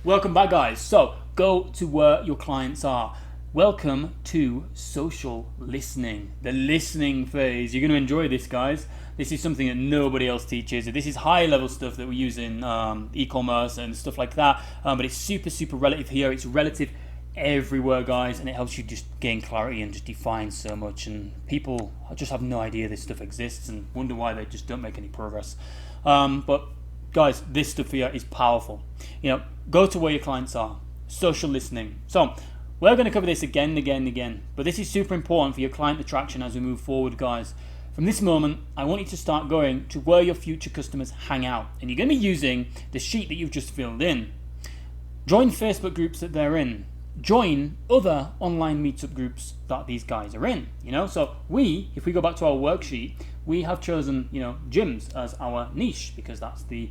Welcome back, guys. So go to where your clients are. Welcome to social listening, the listening phase. You're going to enjoy this, guys. This is something that nobody else teaches. This is high level stuff that we use in e-commerce and stuff like that, but it's super relative here. It's relative everywhere, guys, and it helps you just gain clarity and just define so much. And people just have no idea this stuff exists and wonder why they just don't make any progress. But guys, this stuff here is powerful. Go to where your clients are. Social listening. So we're going to cover this again and again, but this is super important for your client attraction as we move forward, guys. From this moment, I want you to start going to where your future customers hang out, and you're going to be using the sheet that you've just filled in. Join Facebook groups that they're in. Join other online meetup groups that these guys are in. So if we go back to our worksheet, we have chosen gyms as our niche because that's the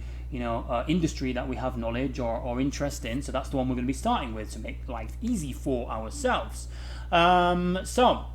industry that we have knowledge or interest in. So that's the one we're going to be starting with to make life easy for ourselves. So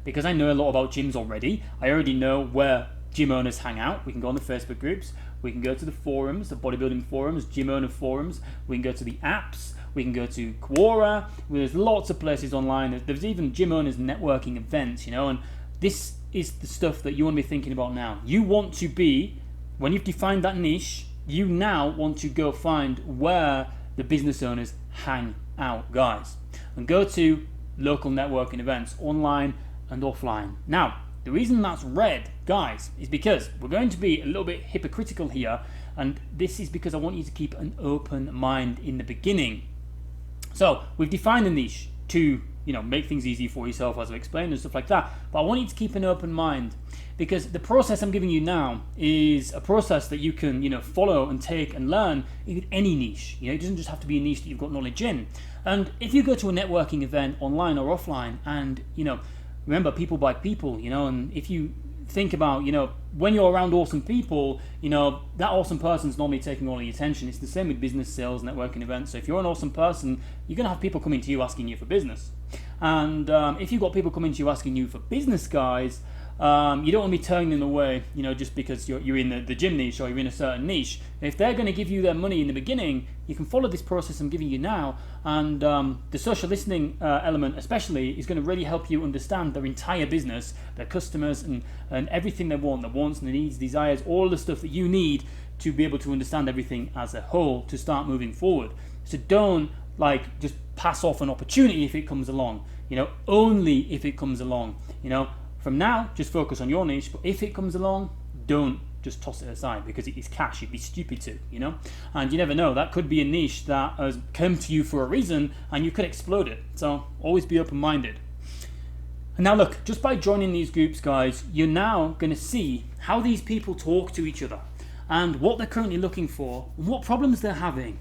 because I know a lot about gyms already, I already know where gym owners hang out. We can go on the Facebook groups. We can go to the forums, the bodybuilding forums, gym owner forums. We can go to the apps. We can go to Quora. There's lots of places online. There's even gym owners networking events, and this is the stuff that you want to be thinking about now. You want to be, when you've defined that niche, you now want to go find where the business owners hang out, guys, and go to local networking events, online and offline. Now, the reason that's red, guys, is because we're going to be a little bit hypocritical here, and this is because I want you to keep an open mind in the beginning. So we've defined the niche to make things easy for yourself, as I've explained, and stuff like that, but I want you to keep an open mind, because the process I'm giving you now is a process that you can follow and take and learn in any niche. It doesn't just have to be a niche that you've got knowledge in. And if you go to a networking event online or offline, and remember, people buy people, and if you think about, when you're around awesome people, that awesome person's normally taking all the attention. It's the same with business, sales, networking events. So if you're an awesome person, you're going to have people coming to you asking you for business. And if you've got people coming to you asking you for business, guys, you don't want to be turning them away, just because you're in the gym niche or you're in a certain niche. If they're going to give you their money in the beginning, you can follow this process I'm giving you now, and the social listening element especially is going to really help you understand their entire business, their customers, and everything they want, their wants and their needs, desires, all the stuff that you need to be able to understand everything as a whole to start moving forward. So don't just pass off an opportunity if it comes along, only if it comes along. From now, just focus on your niche, but if it comes along, don't just toss it aside, because it is cash. You'd be stupid to, and you never know, that could be a niche that has come to you for a reason and you could explode it. So always be open-minded. And now look, just by joining these groups, guys, you're now going to see how these people talk to each other and what they're currently looking for, what problems they're having.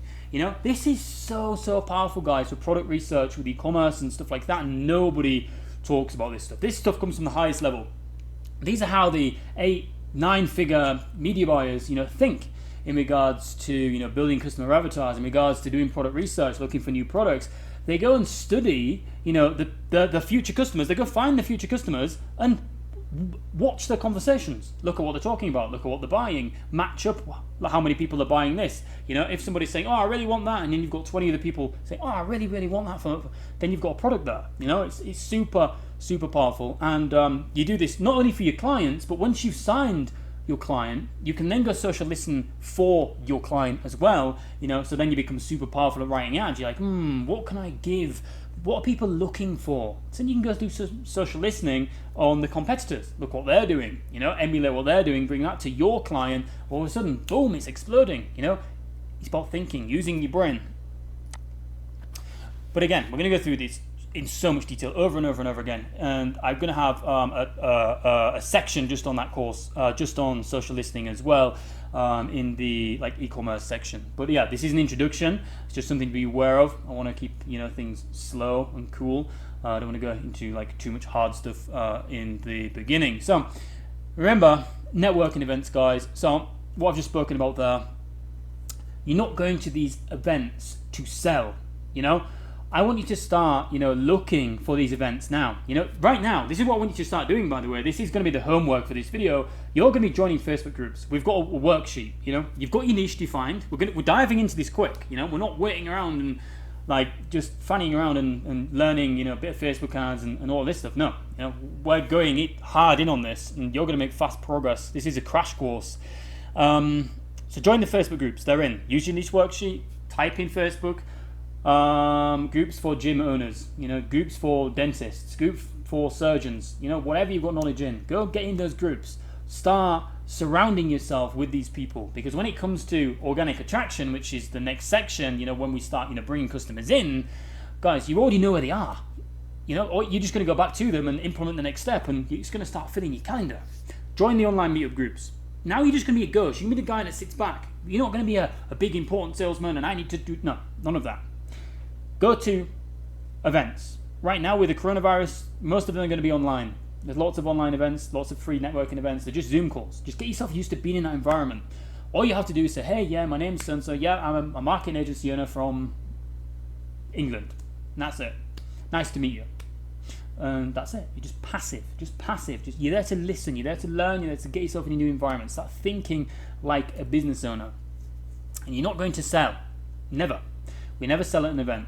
This is so powerful, guys, for product research, with e-commerce and stuff like that, and nobody talks about this stuff. This stuff comes from the highest level. These are how the 8-9 figure media buyers think in regards to building customer avatars, in regards to doing product research, looking for new products. They go and study the future customers. They go find the future customers and watch their conversations, look at what they're talking about, look at what they're buying, match up how many people are buying this. If somebody's saying, oh, I really want that, and then you've got 20 other people saying, oh, I really want that, then you've got a product there. It's super powerful. And you do this not only for your clients, but once you've signed your client, you can then go social listen for your client as well. So then you become super powerful at writing ads. You're like, what can I give? What are people looking for? So then you can go do social listening on the competitors. Look what they're doing. Emulate what they're doing. Bring that to your client. All of a sudden, boom! It's exploding. It's about thinking, using your brain. But again, we're going to go through this in so much detail over and over and over again, and I'm going to have a section just on that course, just on social listening as well, in the e-commerce section. But yeah, this is an introduction. It's just something to be aware of. I want to keep things slow and cool. I don't want to go into too much hard stuff in the beginning. So remember, networking events, guys. So what I've just spoken about there, you're not going to these events to sell. I want you to start, looking for these events now. Right now, this is what I want you to start doing, by the way. This is going to be the homework for this video. You're going to be joining Facebook groups. We've got a worksheet, You've got your niche defined. We're diving into this quick, We're not waiting around and just fanning around and learning, a bit of Facebook ads and all this stuff. No, we're going hard in on this, and you're going to make fast progress. This is a crash course. So join the Facebook groups. They're in. Use your niche worksheet. Type in Facebook. Groups for gym owners, groups for dentists, groups for surgeons, whatever you've got knowledge in, go get in those groups. Start surrounding yourself with these people, because when it comes to organic attraction, which is the next section, when we start, bringing customers in, guys, you already know where they are, or you're just going to go back to them and implement the next step, and it's going to start filling your calendar. Join the online meetup groups. Now you're just going to be a ghost. You're going to be the guy that sits back. You're not going to be a big important salesman and I need to do, no, none of that. Go to events. Right now with the coronavirus, most of them are going to be online. There's lots of online events, lots of free networking events. They're just Zoom calls. Just get yourself used to being in that environment. All you have to do is say, hey, yeah, my name's so-and-so. Yeah, I'm a marketing agency owner from England. And that's it. Nice to meet you. And that's it. You're just passive. You're there to listen. You're there to learn. You're there to get yourself in a new environment. Start thinking like a business owner. And you're not going to sell. Never. We never sell at an event.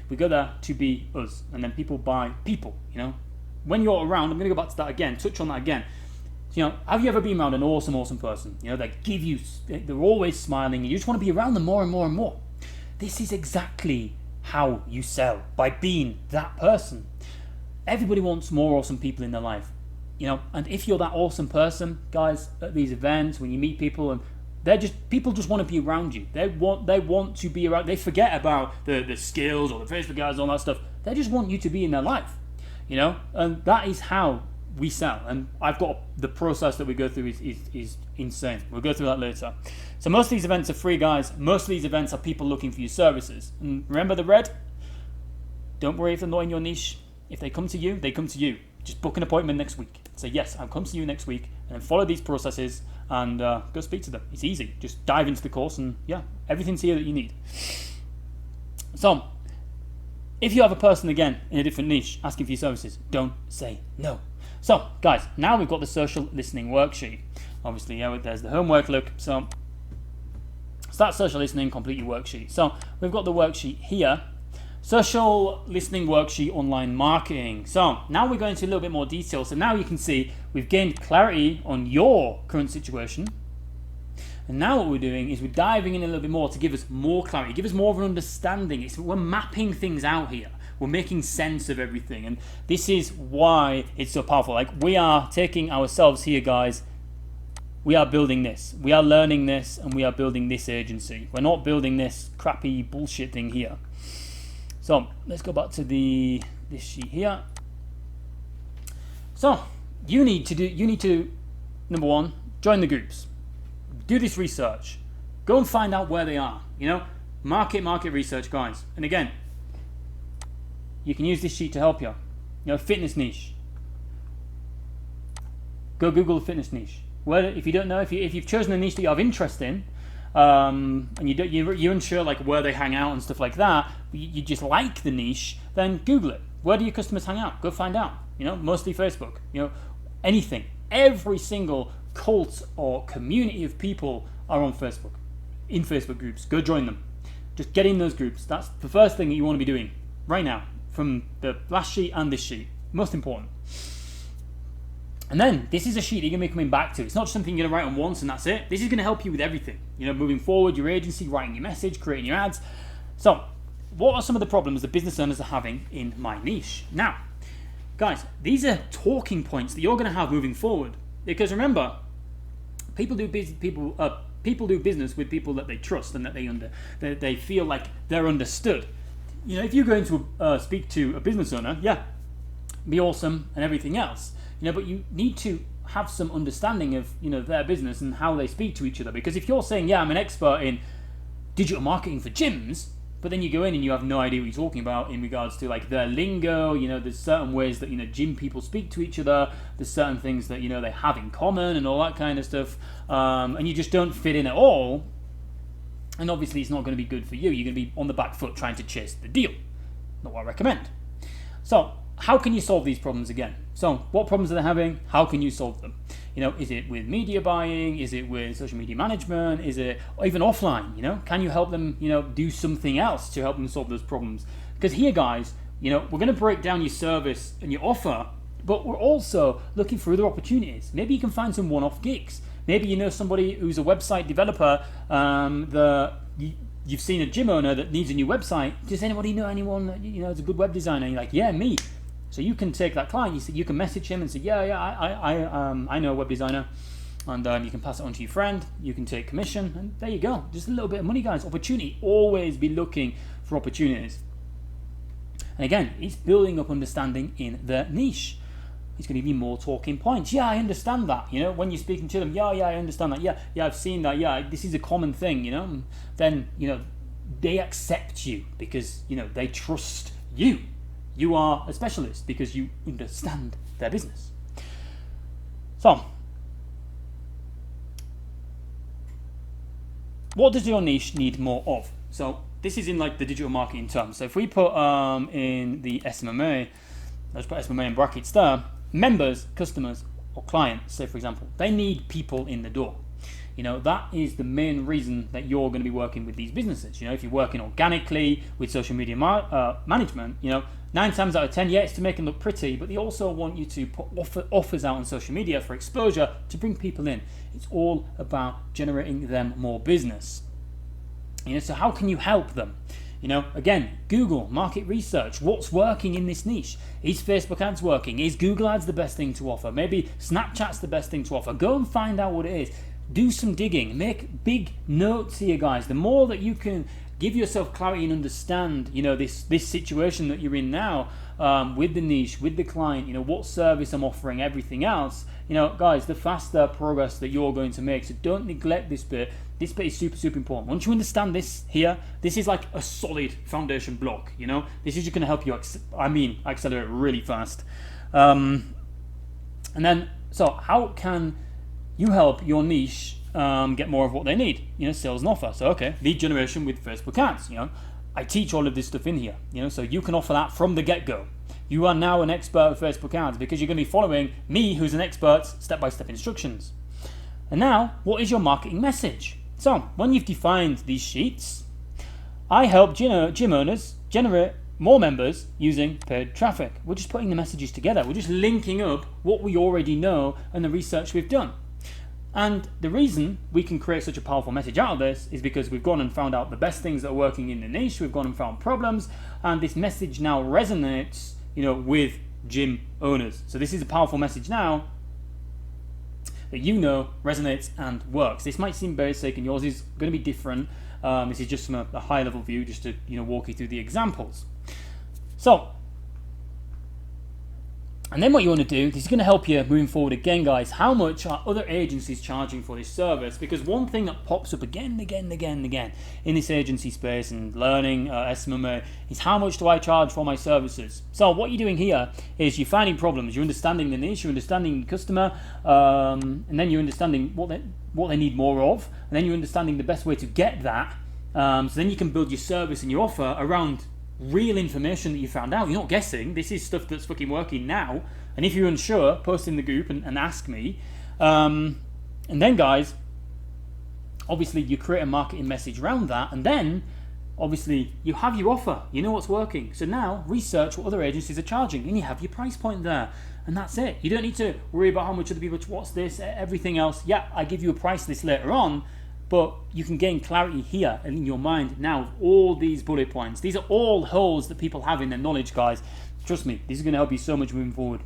We go there to be us, and then people buy people, When you're around, I'm going to go back to that again, touch on that again. Have you ever been around an awesome person? They're always smiling, you just want to be around them more and more and more. This is exactly how you sell, by being that person. Everybody wants more awesome people in their life, and if you're that awesome person, guys, at these events, when you meet people, and people just want to be around you. They want to be around. They forget about the skills or the Facebook ads, all that stuff. They just want you to be in their life, and that is how we sell. And I've got the process that we go through is insane. We'll go through that later. So most of these events are free, guys. Most of these events are people looking for your services. And remember the red? Don't worry if they're not in your niche. If they come to you, they come to you. Just book an appointment next week. Say, yes, I'll come to you next week, and then follow these processes and go speak to them. It's easy. Just dive into the course and everything's here that you need. So, if you have a person, again, in a different niche asking for your services, don't say no. So, guys, now we've got the social listening worksheet. Obviously, there's the homework look. So, start social listening, complete your worksheet. So, we've got the worksheet here. Social listening worksheet, online marketing. So now we're going into a little bit more detail. So now you can see we've gained clarity on your current situation. And now what we're doing is we're diving in a little bit more to give us more clarity, give us more of an understanding. We're mapping things out here. We're making sense of everything. And this is why it's so powerful. We are taking ourselves here, guys. We are building this. We are learning this, and we are building this agency. We're not building this crappy bullshit thing here. So let's go back to this sheet here. So you need to number one, join the groups, do this research, go and find out where they are. Market research, guys. And again, you can use this sheet to help you. Fitness niche. Go Google the fitness niche. If you don't know, if you've chosen a niche that you have interest in, and you're unsure where they hang out and stuff like that, but you just like the niche, then Google it. Where do your customers hang out? Go find out. Mostly Facebook. Anything. Every single cult or community of people are on Facebook, in Facebook groups. Go join them. Just get in those groups. That's the first thing that you want to be doing right now, from the last sheet and this sheet. Most important. And then this is a sheet that you're going to be coming back to. It's not just something you're going to write on once and that's it. This is going to help you with everything. Moving forward, your agency, writing your message, creating your ads. So, what are some of the problems that business owners are having in my niche? Now, guys, these are talking points that you're going to have moving forward. Because remember, people do business with people that they trust and that they feel like they're understood. If you're going to speak to a business owner, be awesome and everything else. But you need to have some understanding of their business and how they speak to each other. Because if you're saying, I'm an expert in digital marketing for gyms, but then you go in and you have no idea what you're talking about in regards to their lingo, there's certain ways that gym people speak to each other, there's certain things that they have in common and all that kind of stuff, and you just don't fit in at all, and obviously it's not going to be good for you. You're going to be on the back foot trying to chase the deal. not what I recommend. So how can you solve these problems again? So what problems are they having? How can you solve them? Is it with media buying? Is it with social media management? Is it or even offline? Can you help them, do something else to help them solve those problems? Because here, guys, we're going to break down your service and your offer, but we're also looking for other opportunities. Maybe you can find some one-off gigs. Maybe you know somebody who's a website developer, you've seen a gym owner that needs a new website. Does anybody know anyone that is a good web designer? And you're like, yeah, me. So you can take that client. You can message him and say, I know a web designer, and you can pass it on to your friend. You can take commission, and there you go. Just a little bit of money, guys. Opportunity. Always be looking for opportunities. And again, it's building up understanding in their niche. It's going to be more talking points. Yeah, I understand that. When you're speaking to them, yeah, I understand that. Yeah, I've seen that. Yeah, this is a common thing. Then they accept you because they trust you. You are a specialist because you understand their business. So, what does your niche need more of? So this is in like the digital marketing terms. So if we put in the SMMA, let's put SMMA in brackets there. Members, customers, or clients, say for example, they need people in the door. That is the main reason that you're going to be working with these businesses. If you're working organically with social media management, 9 times out of 10, it's to make them look pretty, but they also want you to put offers out on social media for exposure to bring people in. It's all about generating them more business. So how can you help them? Again, Google, market research, what's working in this niche? Is Facebook ads working? Is Google ads the best thing to offer? Maybe Snapchat's the best thing to offer. Go and find out what it is. Do some digging. Make big notes here, guys. The more that you can give yourself clarity and understand, this situation that you're in now, with the niche, with the client, what service I'm offering, everything else, guys, the faster progress that you're going to make. So don't neglect this bit. This bit is super, super important. Once you understand this here, this is like a solid foundation block, This is just going to help you, accelerate really fast. And then, so how can you help your niche get more of what they need? Sales and offer. So, okay, lead generation with Facebook ads. I teach all of this stuff in here, so you can offer that from the get-go. You are now an expert with Facebook ads because you're going to be following me, who's an expert, step-by-step instructions. And now, what is your marketing message? So, when you've defined these sheets, I help gym owners generate more members using paid traffic. We're just putting the messages together. We're just linking up what we already know and the research we've done. And the reason we can create such a powerful message out of this is because we've gone and found out the best things that are working in the niche. We've gone and found problems, and this message now resonates, with gym owners. So this is a powerful message now that resonates and works. This might seem basic, and yours is going to be different. This is just from a high-level view, just to walk you through the examples. So, and then what you want to do, this is going to help you moving forward again, guys. How much are other agencies charging for this service? Because one thing that pops up again and again in this agency space and learning SMMA is how much do I charge for my services? So what you're doing here is you're finding problems, you're understanding the niche, you're understanding the customer, and then you're understanding what they need more of, and then you're understanding the best way to get that. So then you can build your service and your offer around real information that you found out. You're not guessing. This is stuff that's fucking working now. And if you're unsure, post in the group and ask me. And then, guys, obviously you create a marketing message around that, and then obviously you have your offer. You know what's working. So now research what other agencies are charging, and you have your price point there. And that's it. You don't need to worry about how much other people, what's this, everything else. Yeah, I give you a price list later on, but you can gain clarity here and in your mind now with all these bullet points. These are all holes that people have in their knowledge, guys. Trust me, this is going to help you so much moving forward.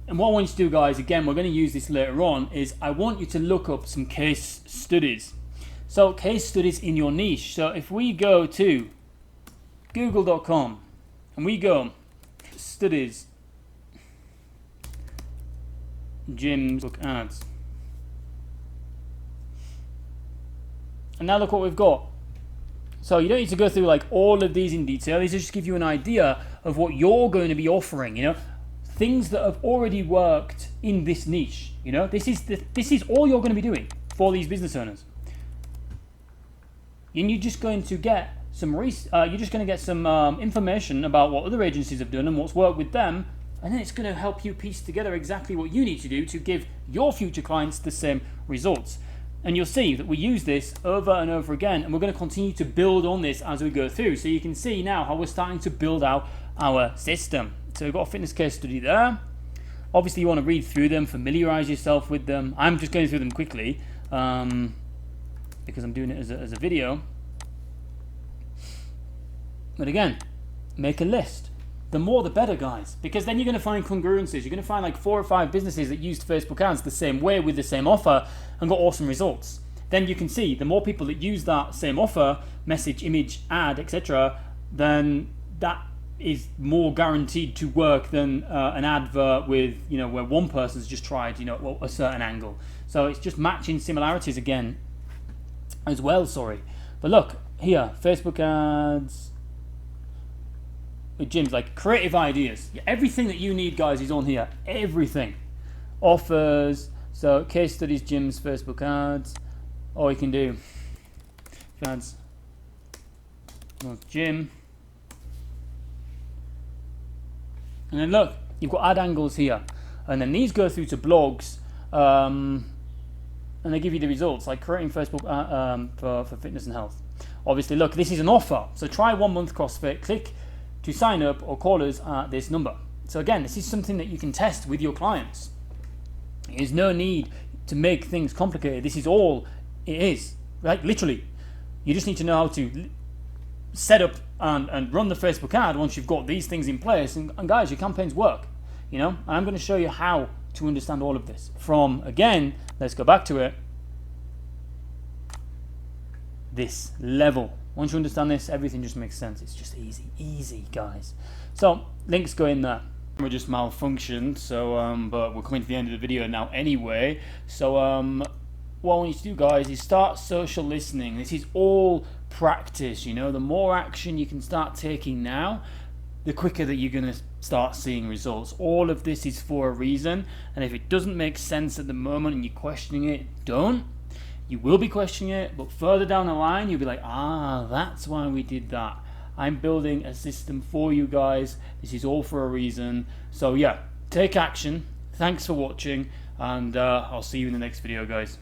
And what I want you to do, guys, again, we're going to use this later on, is I want you to look up some case studies. So case studies in your niche. So if we go to google.com and we go studies, gyms, book ads. And now look what we've got. So you don't need to go through like all of these in detail. These just give you an idea of what you're going to be offering, things that have already worked in this niche. This is all you're going to be doing for these business owners. And you're just going to get you're just going to get some information about what other agencies have done and what's worked with them, and then it's going to help you piece together exactly what you need to do to give your future clients the same results. And you'll see that we use this over and over again, and we're going to continue to build on this as we go through. So you can see now how we're starting to build out our system. So we've got a fitness case study there. Obviously you want to read through them, familiarize yourself with them. I'm just going through them quickly because I'm doing it as a video. But again, make a list. The more the better, guys, because then you're going to find congruencies. You're going to find like 4 or 5 businesses that used Facebook ads the same way with the same offer and got awesome results. Then you can see the more people that use that same offer, message, image, ad, etc., then that is more guaranteed to work than an advert with, where one person's just tried, a certain angle. So it's just matching similarities again as well, But look, here, Facebook ads with gyms, like creative ideas. Everything that you need, guys, is on here. Everything. Offers, so case studies, gyms, Facebook ads. Or you can do ads, gym. And then look, you've got ad angles here. And then these go through to blogs, and they give you the results, like creating Facebook for fitness and health. Obviously, look, this is an offer. So try 1 month CrossFit, click to sign up or call us at this number. So again, this is something that you can test with your clients. There's no need to make things complicated. This is all it is, right? Literally. You just need to know how to set up and run the Facebook ad once you've got these things in place. And guys, your campaigns work, And I'm going to show you how to understand all of this from, again, let's go back to it, this level. Once you understand this, everything just makes sense. It's just easy, guys. So links go in there. We're just malfunctioned, so but we're coming to the end of the video now anyway. So what I want you to do, guys, is start social listening. This is all practice. The more action you can start taking now, the quicker that you're going to start seeing results. All of this is for a reason, and if it doesn't make sense at the moment and you're questioning it, don't. You will be questioning it, but further down the line, you'll be like, that's why we did that. I'm building a system for you guys. This is all for a reason. So yeah, take action. Thanks for watching, and I'll see you in the next video, guys.